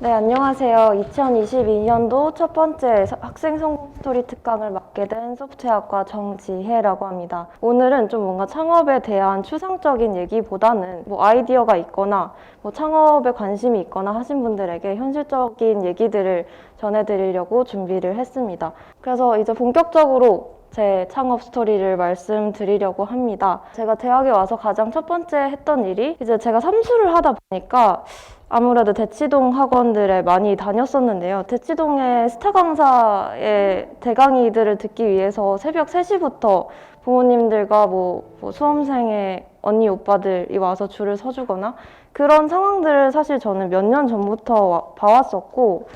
네, 안녕하세요. 2022년도 첫 번째 학생 성공 스토리 특강을 맡게 된 소프트웨어학과 정지혜라고 합니다. 오늘은 좀 뭔가 창업에 대한 추상적인 얘기보다는 뭐 아이디어가 있거나 뭐 창업에 관심이 있거나 하신 분들에게 현실적인 얘기들을 전해드리려고 준비를 했습니다. 그래서 이제 본격적으로 제 창업 스토리를 말씀드리려고 합니다. 제가 대학에 와서 가장 첫 번째 했던 일이 이제 제가 삼수를 하다 보니까 아무래도 대치동 학원들에 많이 다녔었는데요. 대치동의 스타 강사의 대강의들을 듣기 위해서 새벽 3시부터 부모님들과 뭐 수험생의 언니 오빠들이 와서 줄을 서주거나 그런 상황들을 사실 저는 몇 년 전부터 봐왔었고,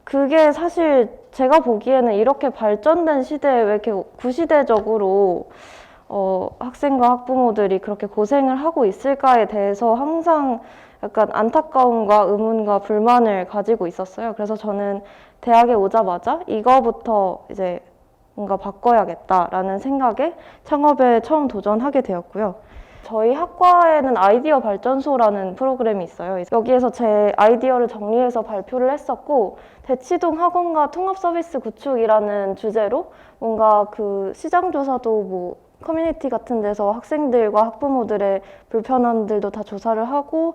그게 사실 제가 보기에는 이렇게 발전된 시대에 왜 이렇게 구시대적으로 학생과 학부모들이 그렇게 고생을 하고 있을까에 대해서 항상 약간 안타까움과 의문과 불만을 가지고 있었어요. 그래서 저는 대학에 오자마자 이거부터 이제 뭔가 바꿔야겠다라는 생각에 창업에 처음 도전하게 되었고요. 저희 학과에는 아이디어 발전소라는 프로그램이 있어요. 여기에서 제 아이디어를 정리해서 발표를 했었고, 대치동 학원과 통합 서비스 구축이라는 주제로 뭔가 그 시장 조사도 뭐 커뮤니티 같은 데서 학생들과 학부모들의 불편함들도 다 조사를 하고,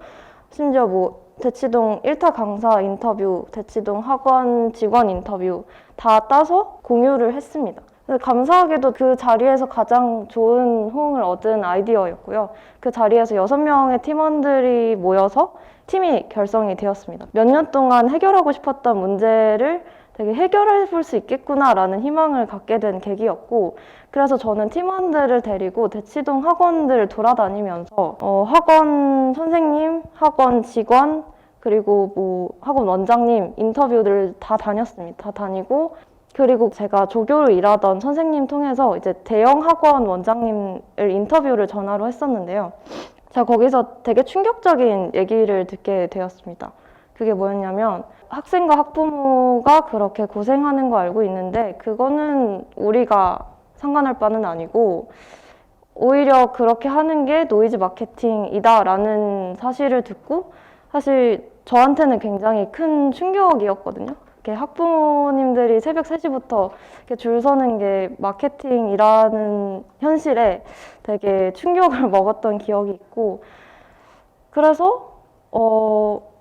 심지어 뭐 대치동 1타 강사 인터뷰, 대치동 학원 직원 인터뷰 다 따서 공유를 했습니다. 감사하게도 그 자리에서 가장 좋은 호응을 얻은 아이디어였고요. 그 자리에서 6명의 팀원들이 모여서 팀이 결성이 되었습니다. 몇 년 동안 해결하고 싶었던 문제를 되게 해결해 볼 수 있겠구나라는 희망을 갖게 된 계기였고, 그래서 저는 팀원들을 데리고 대치동 학원들을 돌아다니면서 학원 선생님, 학원 직원, 그리고 뭐 학원 원장님 인터뷰를 다 다녔습니다. 다 다니고, 그리고 제가 조교로 일하던 선생님 통해서 이제 대형 학원 원장님을 인터뷰를 전화로 했었는데요. 제가 거기서 되게 충격적인 얘기를 듣게 되었습니다. 그게 뭐였냐면, 학생과 학부모가 그렇게 고생하는 거 알고 있는데 그거는 우리가 상관할 바는 아니고 오히려 그렇게 하는 게 노이즈 마케팅이다라는 사실을 듣고, 사실 저한테는 굉장히 큰 충격이었거든요. 학부모님들이 새벽 3시부터 줄 서는 게 마케팅이라는 현실에 되게 충격을 먹었던 기억이 있고, 그래서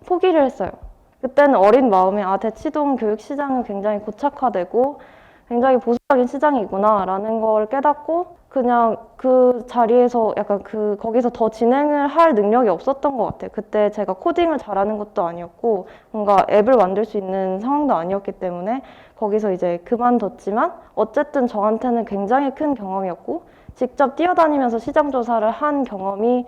포기를 했어요. 그때는 어린 마음에 대치동 교육시장은 굉장히 고착화되고 굉장히 보수적인 시장이구나 라는 걸 깨닫고, 그냥 그 자리에서 약간 거기서 더 진행을 할 능력이 없었던 것 같아요. 그때 제가 코딩을 잘하는 것도 아니었고 뭔가 앱을 만들 수 있는 상황도 아니었기 때문에 거기서 이제 그만뒀지만, 어쨌든 저한테는 굉장히 큰 경험이었고, 직접 뛰어다니면서 시장 조사를 한 경험이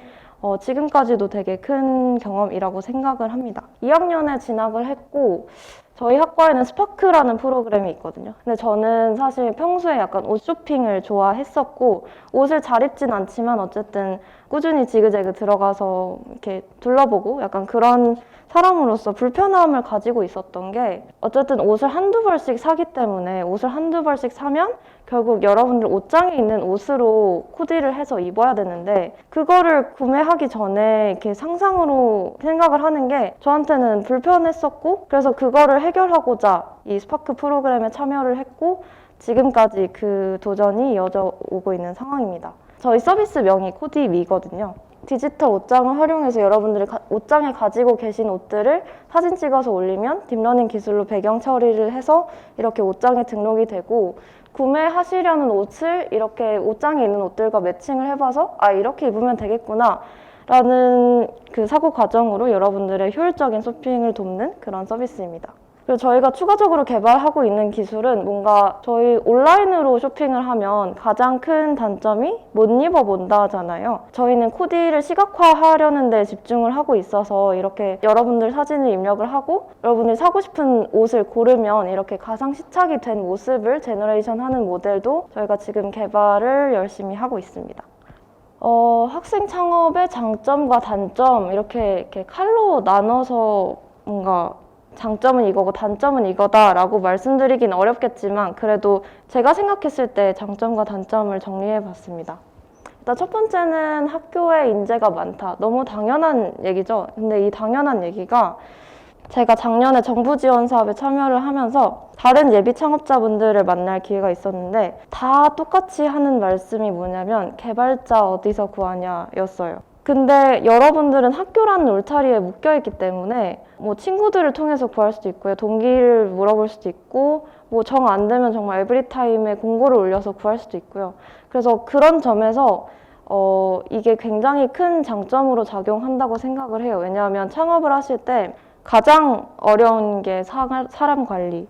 지금까지도 되게 큰 경험이라고 생각을 합니다. 2학년에 진학을 했고, 저희 학과에는 스파크라는 프로그램이 있거든요. 근데 저는 사실 평소에 약간 옷 쇼핑을 좋아했었고, 옷을 잘 입진 않지만 어쨌든 꾸준히 지그재그 들어가서 이렇게 둘러보고 약간 그런 사람으로서 불편함을 가지고 있었던 게, 어쨌든 옷을 한두 벌씩 사기 때문에 옷을 한두 벌씩 사면 결국 여러분들 옷장에 있는 옷으로 코디를 해서 입어야 되는데, 그거를 구매하기 전에 이렇게 상상으로 생각을 하는 게 저한테는 불편했었고, 그래서 그거를 해결하고자 이 스파크 프로그램에 참여를 했고, 지금까지 그 도전이 이어져 오고 있는 상황입니다. 저희 서비스명이 코디미거든요. 디지털 옷장을 활용해서 여러분들이 옷장에 가지고 계신 옷들을 사진 찍어서 올리면 딥러닝 기술로 배경 처리를 해서 이렇게 옷장에 등록이 되고, 구매하시려는 옷을 이렇게 옷장에 있는 옷들과 매칭을 해봐서 이렇게 입으면 되겠구나 라는 그 사고 과정으로 여러분들의 효율적인 쇼핑을 돕는 그런 서비스입니다. 그리고 저희가 추가적으로 개발하고 있는 기술은, 뭔가 저희 온라인으로 쇼핑을 하면 가장 큰 단점이 못 입어본다잖아요. 저희는 코디를 시각화하려는 데 집중을 하고 있어서 이렇게 여러분들 사진을 입력을 하고 여러분들이 사고 싶은 옷을 고르면 이렇게 가상 시착이 된 모습을 제너레이션하는 모델도 저희가 지금 개발을 열심히 하고 있습니다. 학생 창업의 장점과 단점 이렇게 칼로 나눠서 뭔가 장점은 이거고 단점은 이거다 라고 말씀드리긴 어렵겠지만, 그래도 제가 생각했을 때 장점과 단점을 정리해 봤습니다. 일단 첫 번째는 학교에 인재가 많다. 너무 당연한 얘기죠. 근데 이 당연한 얘기가 제가 작년에 정부 지원 사업에 참여를 하면서 다른 예비 창업자분들을 만날 기회가 있었는데 다 똑같이 하는 말씀이 뭐냐면 개발자 어디서 구하냐 였어요. 근데 여러분들은 학교라는 울타리에 묶여있기 때문에 뭐 친구들을 통해서 구할 수도 있고요. 동기를 물어볼 수도 있고 뭐 정 안 되면 정말 에브리타임에 공고를 올려서 구할 수도 있고요. 그래서 그런 점에서 이게 굉장히 큰 장점으로 작용한다고 생각을 해요. 왜냐하면 창업을 하실 때 가장 어려운 게 사람 관리,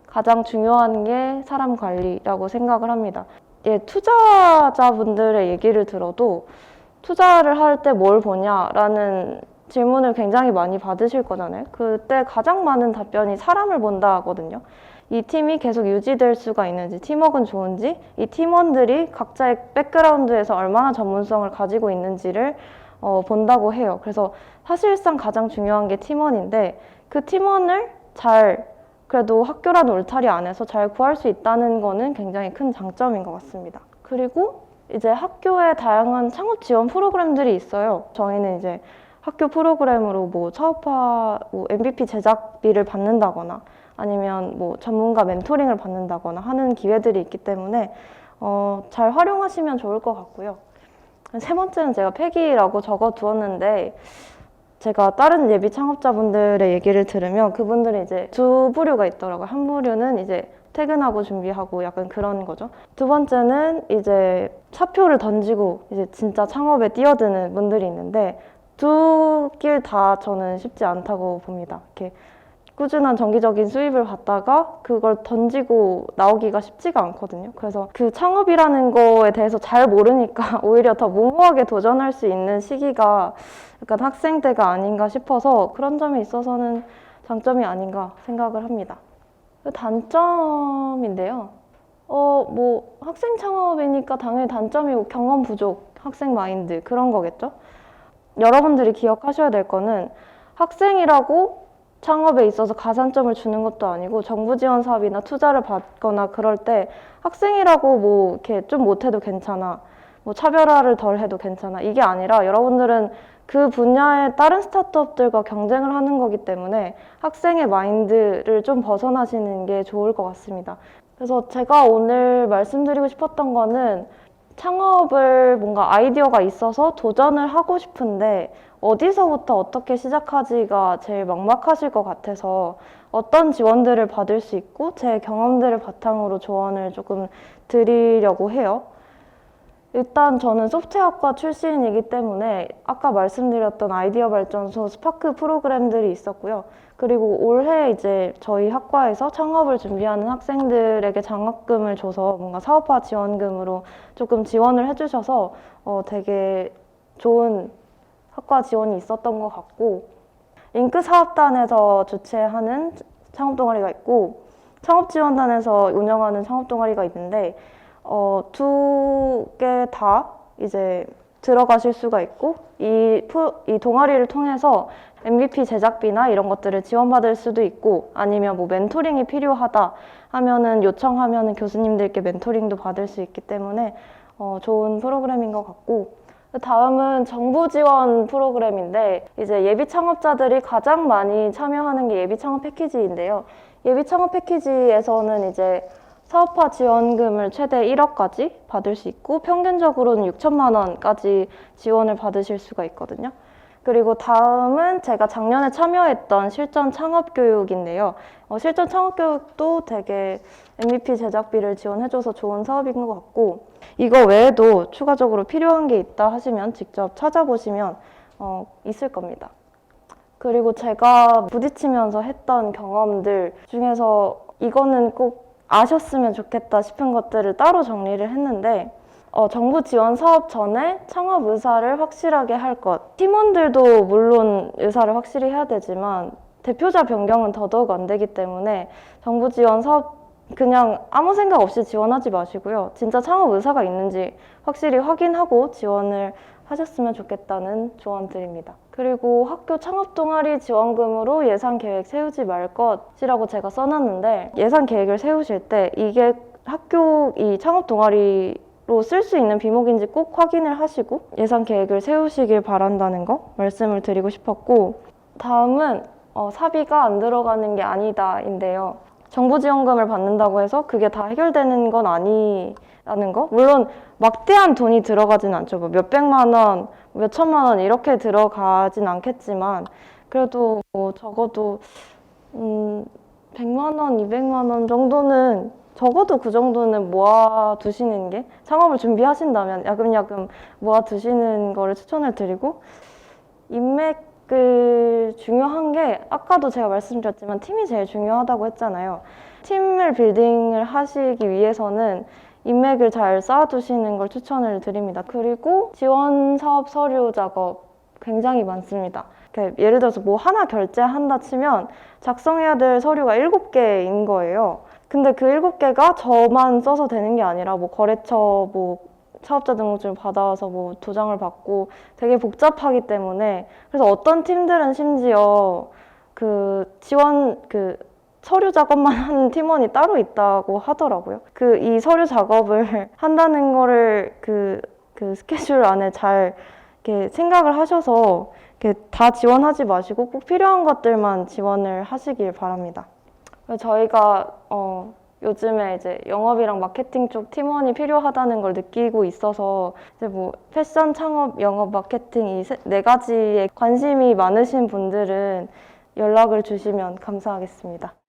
가장 중요한 게 사람 관리라고 생각을 합니다. 예, 투자자분들의 얘기를 들어도 투자를 할 때 뭘 보냐라는 질문을 굉장히 많이 받으실 거잖아요. 그때 가장 많은 답변이 사람을 본다 하거든요. 이 팀이 계속 유지될 수가 있는지, 팀워크는 좋은지, 이 팀원들이 각자의 백그라운드에서 얼마나 전문성을 가지고 있는지를 본다고 해요. 그래서 사실상 가장 중요한 게 팀원인데 그 팀원을 그래도 학교라는 울타리 안에서 잘 구할 수 있다는 거는 굉장히 큰 장점인 것 같습니다. 그리고 이제 학교에 다양한 창업 지원 프로그램들이 있어요. 저희는 이제 학교 프로그램으로 뭐 사업화, MVP 제작비를 받는다거나 아니면 뭐 전문가 멘토링을 받는다거나 하는 기회들이 있기 때문에 잘 활용하시면 좋을 것 같고요. 세 번째는 제가 패기라고 적어두었는데 제가 다른 예비 창업자분들의 얘기를 들으면 그분들이 이제 두 부류가 있더라고요. 한 부류는 이제 퇴근하고 준비하고 약간 그런 거죠. 두 번째는 이제 사표를 던지고 이제 진짜 창업에 뛰어드는 분들이 있는데 두 길 다 저는 쉽지 않다고 봅니다. 이렇게 꾸준한 정기적인 수입을 받다가 그걸 던지고 나오기가 쉽지가 않거든요. 그래서 그 창업이라는 거에 대해서 잘 모르니까 오히려 더 무모하게 도전할 수 있는 시기가 약간 학생 때가 아닌가 싶어서 그런 점에 있어서는 장점이 아닌가 생각을 합니다. 단점인데요. 뭐 학생 창업이니까 당연히 단점이고 경험 부족, 학생 마인드 그런 거겠죠? 여러분들이 기억하셔야 될 거는 학생이라고 창업에 있어서 가산점을 주는 것도 아니고 정부 지원 사업이나 투자를 받거나 그럴 때 학생이라고 뭐 이렇게 좀 못해도 괜찮아, 뭐 차별화를 덜 해도 괜찮아 이게 아니라 여러분들은 그 분야의 다른 스타트업들과 경쟁을 하는 거기 때문에 학생의 마인드를 좀 벗어나시는 게 좋을 것 같습니다. 그래서 제가 오늘 말씀드리고 싶었던 거는 창업을 뭔가 아이디어가 있어서 도전을 하고 싶은데 어디서부터 어떻게 시작하지가 제일 막막하실 것 같아서 어떤 지원들을 받을 수 있고 제 경험들을 바탕으로 조언을 조금 드리려고 해요. 일단 저는 소프트웨어학과 출신이기 때문에 아까 말씀드렸던 아이디어 발전소 스파크 프로그램들이 있었고요. 그리고 올해 이제 저희 학과에서 창업을 준비하는 학생들에게 장학금을 줘서 뭔가 사업화 지원금으로 조금 지원을 해주셔서 되게 좋은 학과 지원이 있었던 것 같고 링크 사업단에서 주최하는 창업 동아리가 있고 창업지원단에서 운영하는 창업 동아리가 있는데 두 개 다 이제 들어가실 수가 있고 이 동아리를 통해서 MVP 제작비나 이런 것들을 지원받을 수도 있고 아니면 뭐 멘토링이 필요하다 하면은 요청하면은 교수님들께 멘토링도 받을 수 있기 때문에 좋은 프로그램인 것 같고 다음은 정부 지원 프로그램인데 이제 예비 창업자들이 가장 많이 참여하는 게 예비 창업 패키지인데요. 예비 창업 패키지에서는 이제 사업화 지원금을 최대 1억까지 받을 수 있고 평균적으로는 6천만 원까지 지원을 받으실 수가 있거든요. 그리고 다음은 제가 작년에 참여했던 실전 창업 교육인데요. 실전 창업 교육도 되게 MVP 제작비를 지원해줘서 좋은 사업인 것 같고 이거 외에도 추가적으로 필요한 게 있다 하시면 직접 찾아보시면 있을 겁니다. 그리고 제가 부딪히면서 했던 경험들 중에서 이거는 꼭 아셨으면 좋겠다 싶은 것들을 따로 정리를 했는데 정부 지원 사업 전에 창업 의사를 확실하게 할 것. 팀원들도 물론 의사를 확실히 해야 되지만 대표자 변경은 더더욱 안 되기 때문에 정부 지원 사업 그냥 아무 생각 없이 지원하지 마시고요. 진짜 창업 의사가 있는지 확실히 확인하고 지원을 하셨으면 좋겠다는 조언 드립니다. 그리고 학교 창업 동아리 지원금으로 예산 계획 세우지 말 것이라고 제가 써놨는데 예산 계획을 세우실 때 이게 학교 이 창업 동아리로 쓸 수 있는 비목인지 꼭 확인을 하시고 예산 계획을 세우시길 바란다는 거 말씀을 드리고 싶었고 다음은 사비가 안 들어가는 게 아니다인데요. 정부 지원금을 받는다고 해서 그게 다 해결되는 건 아니라는 거? 물론 막대한 돈이 들어가진 않죠. 뭐 몇백만 원, 몇천만 원 이렇게 들어가진 않겠지만 그래도 뭐 적어도 100만 원, 200만 원 정도는 적어도 그 정도는 모아두시는 게 창업을 준비하신다면 야금야금 모아두시는 거를 추천을 드리고 인맥을 중요한 게 아까도 제가 말씀드렸지만 팀이 제일 중요하다고 했잖아요. 팀을 빌딩을 하시기 위해서는 인맥을 잘 쌓아두시는 걸 추천을 드립니다. 그리고 지원 사업 서류 작업 굉장히 많습니다. 예를 들어서 뭐 하나 결제한다 치면 작성해야 될 서류가 7개인 거예요. 근데 그 7개가 저만 써서 되는 게 아니라 뭐 거래처 뭐 사업자 등록증을 받아와서 뭐 도장을 받고 되게 복잡하기 때문에 그래서 어떤 팀들은 심지어 그 지원 그 서류 작업만 하는 팀원이 따로 있다고 하더라고요. 이 서류 작업을 한다는 거를 그 스케줄 안에 잘 이렇게 생각을 하셔서 이렇게 다 지원하지 마시고 꼭 필요한 것들만 지원을 하시길 바랍니다. 저희가 요즘에 이제 영업이랑 마케팅 쪽 팀원이 필요하다는 걸 느끼고 있어서 이제 뭐 패션 창업, 영업, 마케팅 이 네 가지에 관심이 많으신 분들은 연락을 주시면 감사하겠습니다.